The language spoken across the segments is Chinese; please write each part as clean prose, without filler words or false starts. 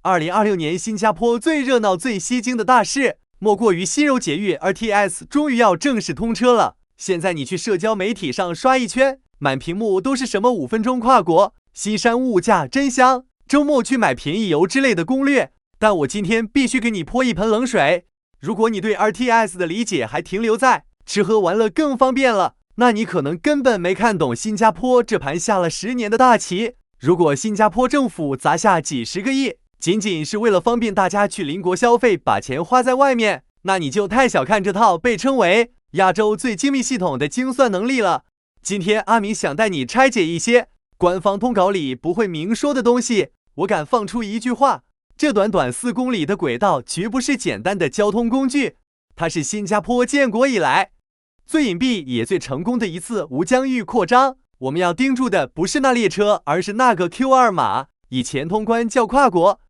2026年新加坡最热闹、最吸睛的大事，莫过于西柔捷运 RTS 终于要正式通车了。现在你去社交媒体上刷一圈，满屏幕都是什么5分钟跨国、新山物价真香、周末去买便宜油之类的攻略。但我今天必须给你泼一盆冷水。如果你对 RTS 的理解还停留在吃喝玩乐更方便了，那你可能根本没看懂新加坡这盘下了10年的大棋。如果新加坡政府砸下几十个亿，仅仅是为了方便大家去邻国消费，把钱花在外面，那你就太小看这套被称为亚洲最精密系统的精算能力了。今天阿明想带你拆解一些官方通稿里不会明说的东西。我敢放出一句话，这短短4公里的轨道绝不是简单的交通工具，它是新加坡建国以来最隐蔽也最成功的一次无疆域扩张。我们要盯住的不是那列车，而是那个 QR 码。以前通关叫跨国，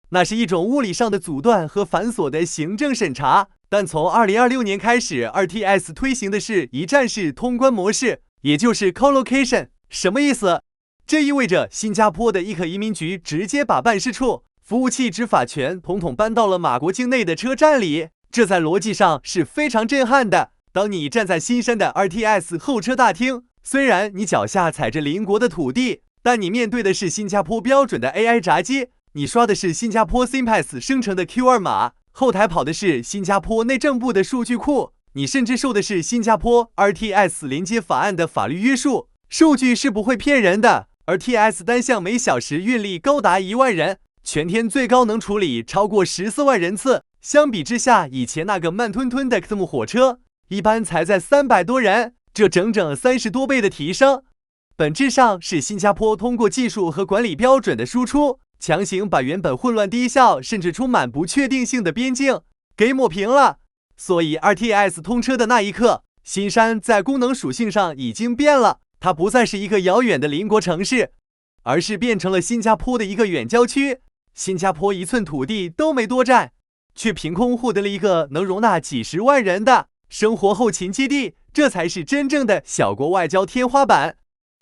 那是一种物理上的阻断和繁琐的行政审查，但从2026年开始 ，RTS 推行的是一站式通关模式，也就是 co-location。什么意思？这意味着新加坡的一可移民局直接把办事处、服务器执法权统统搬到了马国境内的车站里，这在逻辑上是非常震撼的。当你站在新山的 RTS 候车大厅，虽然你脚下踩着邻国的土地，但你面对的是新加坡标准的 AI 闸机，你刷的是新加坡 SingPass 生成的 QR 码，后台跑的是新加坡内政部的数据库，你甚至受的是新加坡 RTS 连接法案的法律约束。数据是不会骗人的， RTS 单向每小时运力高达1万人，全天最高能处理超过14万人次。相比之下，以前那个慢吞吞的 XM 火车一般才在300多人，这整整30多倍的提升。本质上是新加坡通过技术和管理标准的输出，强行把原本混乱低效甚至充满不确定性的边境给抹平了。所以 RTS 通车的那一刻，新山在功能属性上已经变了，它不再是一个遥远的邻国城市，而是变成了新加坡的一个远郊区。新加坡1寸土地都没多占，却凭空获得了一个能容纳几十万人的生活后勤基地，这才是真正的小国外交天花板。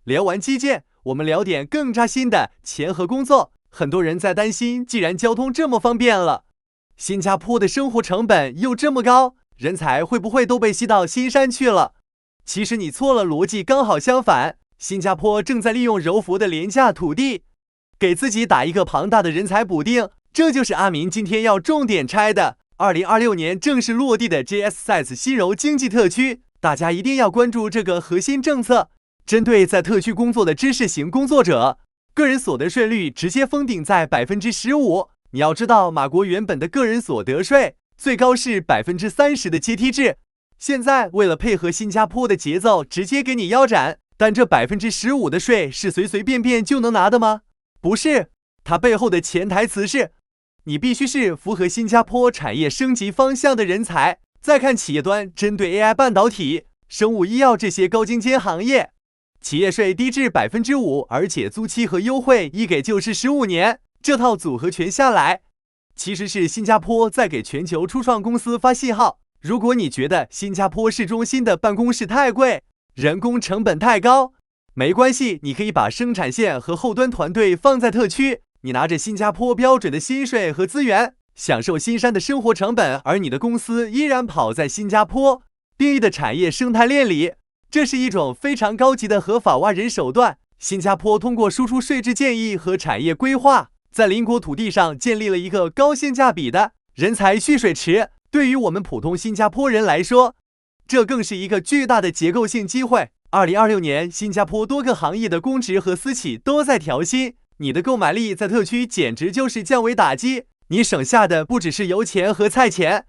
聊完基建，我们聊点更扎心的钱和工作。很多人在担心，既然交通这么方便了，新加坡的生活成本又这么高，人才会不会都被吸到新山去了？其实你错了，逻辑刚好相反。新加坡正在利用柔佛的廉价土地，给自己打一个庞大的人才补丁，这就是阿明今天要重点拆的2026年正式落地的 JS Sites 西柔经济特区。大家一定要关注这个核心政策。针对在特区工作的知识型工作者，个人所得税率直接封顶在 15%。 你要知道，马国原本的个人所得税最高是 30% 的阶梯制，现在为了配合新加坡的节奏，直接给你腰斩。但这 15% 的税是随随便便就能拿的吗？不是，它背后的潜台词是，你必须是符合新加坡产业升级方向的人才。再看企业端，针对 AI 半导体、生物医药这些高精尖行业，企业税低至 5%， 而且租期和优惠一给就是15年。这套组合拳下来，其实是新加坡在给全球初创公司发信号。如果你觉得新加坡市中心的办公室太贵，人工成本太高，没关系，你可以把生产线和后端团队放在特区，你拿着新加坡标准的薪水和资源，享受新山的生活成本，而你的公司依然跑在新加坡定义的产业生态链里。这是一种非常高级的合法挖人手段。新加坡通过输出税制建议和产业规划，在邻国土地上建立了一个高性价比的人才蓄水池。对于我们普通新加坡人来说，这更是一个巨大的结构性机会。2026年，新加坡多个行业的公职和私企都在调薪，你的购买力在特区简直就是降维打击。你省下的不只是油钱和菜钱，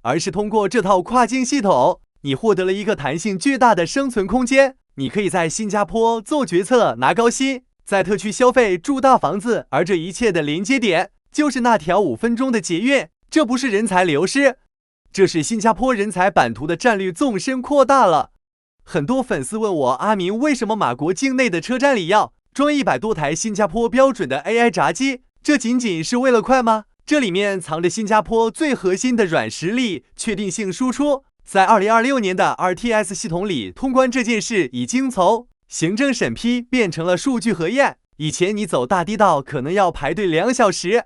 而是通过这套跨境系统，你获得了一个弹性巨大的生存空间。你可以在新加坡做决策拿高薪，在特区消费住大房子，而这一切的连接点就是那条5分钟的捷运。这不是人才流失，这是新加坡人才版图的战略纵深扩大了。很多粉丝问我，阿明为什么马国境内的车站里要装100多台新加坡标准的 AI 闸机？这仅仅是为了快吗？这里面藏着新加坡最核心的软实力确定性输出。在2026年的 RTS 系统里，通关这件事已经从行政审批变成了数据核验。以前你走大地道可能要排队2小时，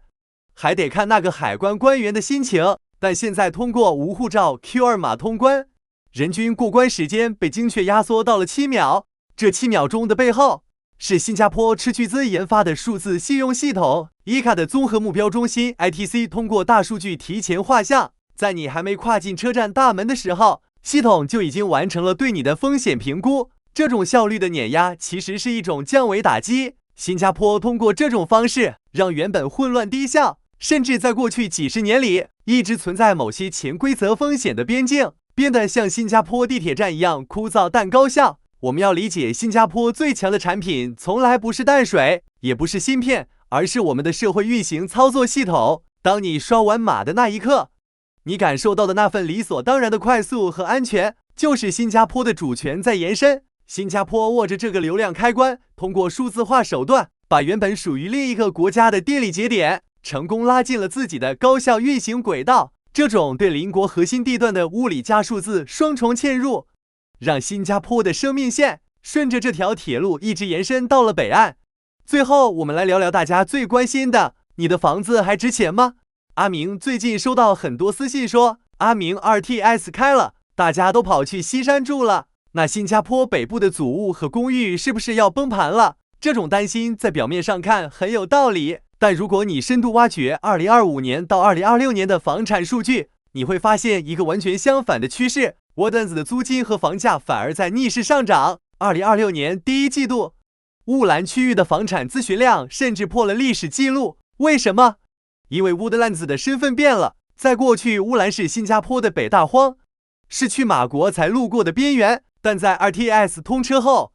还得看那个海关官员的心情。但现在通过无护照 Q2 码通关，人均过关时间被精确压缩到了7秒。这7秒钟的背后，是新加坡斥巨资研发的数字信用系统 ICA 的综合目标中心 ITC 通过大数据提前画像，在你还没跨进车站大门的时候，系统就已经完成了对你的风险评估。这种效率的碾压其实是一种降维打击。新加坡通过这种方式，让原本混乱低效，甚至在过去几十年里一直存在某些潜规则风险的边境，变得像新加坡地铁站一样枯燥但高效。我们要理解，新加坡最强的产品从来不是淡水，也不是芯片，而是我们的社会运行操作系统。当你刷完码的那一刻，你感受到的那份理所当然的快速和安全，就是新加坡的主权在延伸。新加坡握着这个流量开关，通过数字化手段，把原本属于另一个国家的电力节点，成功拉进了自己的高效运行轨道。这种对邻国核心地段的物理加数字双重嵌入，让新加坡的生命线顺着这条铁路一直延伸到了北岸。最后，我们来聊聊大家最关心的：你的房子还值钱吗？阿明最近收到很多私信说，阿明 2TS 开了，大家都跑去西山住了。那新加坡北部的祖屋和公寓是不是要崩盘了？这种担心在表面上看很有道理，但如果你深度挖掘2025年到2026年的房产数据，你会发现一个完全相反的趋势。Woodlands 的租金和房价反而在逆势上涨。2026年第一季度，乌兰区域的房产咨询量甚至破了历史记录。为什么？因为 Woodlands 的身份变了。在过去，乌兰是新加坡的北大荒，是去马国才路过的边缘。但在 2TS 通车后，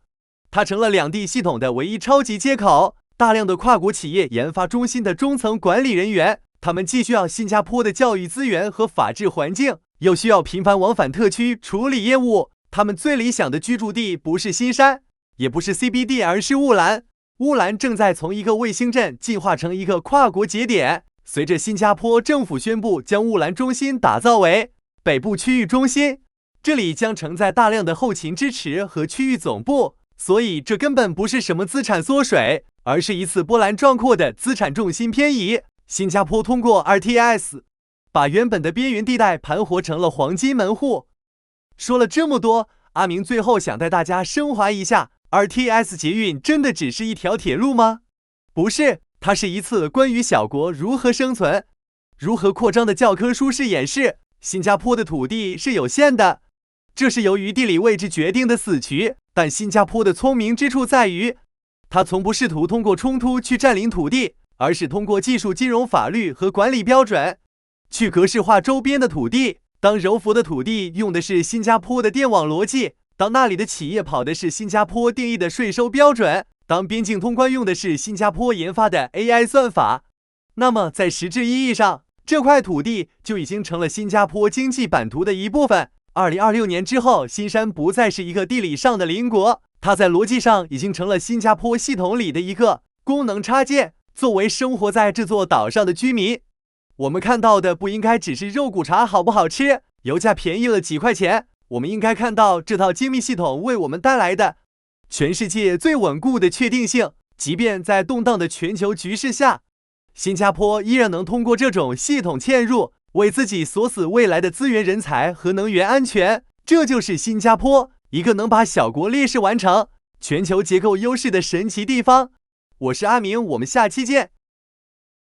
它成了两地系统的唯一超级接口。大量的跨国企业研发中心的中层管理人员，他们既需要新加坡的教育资源和法治环境，又需要频繁往返特区处理业务。他们最理想的居住地不是新山，也不是 CBD， 而是乌兰。乌兰正在从一个卫星镇进化成一个跨国节点。随着新加坡政府宣布将乌兰中心打造为北部区域中心，这里将承载大量的后勤支持和区域总部，所以这根本不是什么资产缩水，而是一次波澜壮阔的资产重心偏移。新加坡通过 2TS 把原本的边缘地带盘活成了黄金门户。说了这么多，阿明最后想带大家升华一下， 2TS 捷运真的只是一条铁路吗？不是，它是一次关于小国如何生存、如何扩张的教科书式演示。新加坡的土地是有限的，这是由于地理位置决定的死局，但新加坡的聪明之处在于，它从不试图通过冲突去占领土地，而是通过技术、金融、法律和管理标准去格式化周边的土地。当柔佛的土地用的是新加坡的电网逻辑，当那里的企业跑的是新加坡定义的税收标准，当边境通关用的是新加坡研发的 AI 算法，那么在实质意义上，这块土地就已经成了新加坡经济版图的一部分。2026年之后，新山不再是一个地理上的邻国，它在逻辑上已经成了新加坡系统里的一个功能插件。作为生活在这座岛上的居民，我们看到的不应该只是肉骨茶好不好吃，油价便宜了几块钱，我们应该看到这套精密系统为我们带来的全世界最稳固的确定性。即便在动荡的全球局势下，新加坡依然能通过这种系统嵌入，为自己锁死未来的资源、人才和能源安全。这就是新加坡，一个能把小国劣势完成全球结构优势的神奇地方。我是阿明，我们下期见。